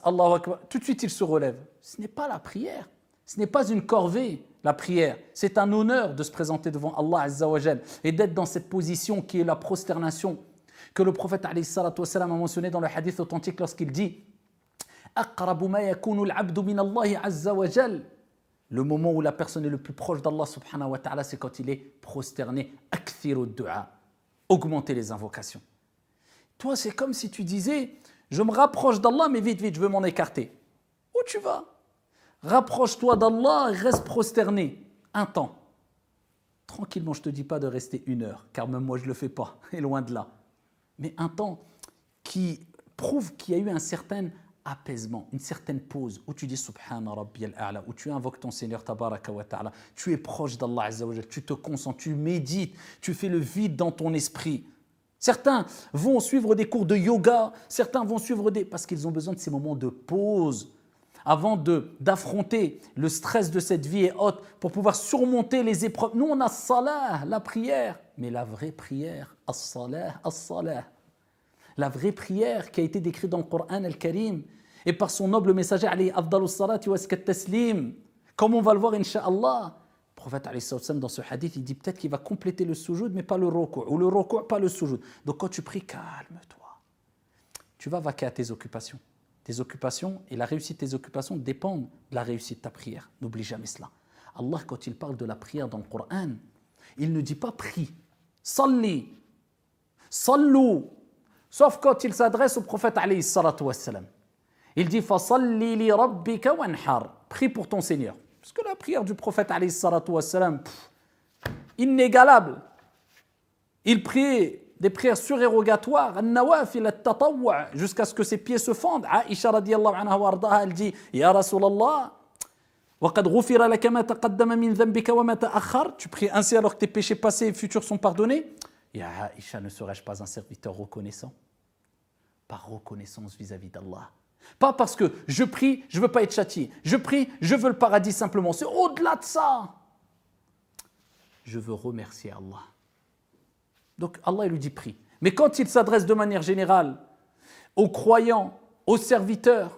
Allahu Akbar, tout de suite il se relève. Ce n'est pas la prière, ce n'est pas une corvée, la prière. C'est un honneur de se présenter devant Allah Azza wa Jal et d'être dans cette position qui est la prosternation que le prophète alayhi salatu wassalam a mentionné dans le hadith authentique lorsqu'il dit « Aqrabu ma yakunu al-abdu min Allah Azza wa Jal » Le moment où la personne est le plus proche d'Allah subhanahu wa ta'ala, c'est quand il est prosterné. Akthiru du'a, augmenter les invocations. Toi, c'est comme si tu disais, je me rapproche d'Allah, mais vite, vite, je veux m'en écarter. Où tu vas? Rapproche-toi d'Allah, reste prosterné un temps. Tranquillement, je ne te dis pas de rester 1 heure, car même moi, je ne le fais pas, et loin de là. Mais un temps qui prouve qu'il y a eu un certain apaisement, une certaine pause où tu dis Subhana Rabbiyal A'la, où tu invoques ton Seigneur Tabaraka wa Ta'ala, tu es proche d'Allah Azza wa Jal, tu te concentres, tu médites, tu fais le vide dans ton esprit. Certains vont suivre des cours de yoga, certains vont suivre parce qu'ils ont besoin de ces moments de pause avant d'affronter le stress de cette vie et autres pour pouvoir surmonter les épreuves. Nous, on a salah, la prière, mais la vraie prière, as-salah, as-salah. La vraie prière qui a été décrite dans le Coran al-Karim et par son noble messager alayhi afdalus salati wa azka taslim. Comme on va le voir incha'Allah, le prophète alayhi sallam dans ce hadith, il dit peut-être qu'il va compléter le sujoud mais pas le ruku', ou le ruku' pas le sujoud. Donc quand tu pries, calme-toi. Tu vas vaquer à tes occupations. Tes occupations et la réussite de tes occupations dépendent de la réussite de ta prière. N'oublie jamais cela. Allah, quand il parle de la prière dans le Coran, il ne dit pas prie. Salli. Sallu. Sauf quand il s'adresse au prophète alayhi salatu wassalam. Il dit fasalli li rabbika wanhar. Prie pour ton Seigneur. Parce que la prière du prophète alayhi salatu wassalam, inégalable. Il priait des prières surérogatoires, an-nawafil at-tatawwu', jusqu'à ce que ses pieds se fendent. Aïcha radiyallahu anha wa ardaha, elle dit ya Rasulallah, wa qad ghufira laka ma taqaddama min dhanbika wa ma ta'akhkhar. Tu pries ainsi alors que tes péchés passés et futurs sont pardonnés. Ya Aïcha, ne serais-je pas un serviteur reconnaissant? Par reconnaissance vis-à-vis d'Allah. Pas parce que je prie, je ne veux pas être châtié. Je prie, je veux le paradis simplement. C'est au-delà de ça. Je veux remercier Allah. Donc Allah il lui dit prie. Mais quand il s'adresse de manière générale aux croyants, aux serviteurs,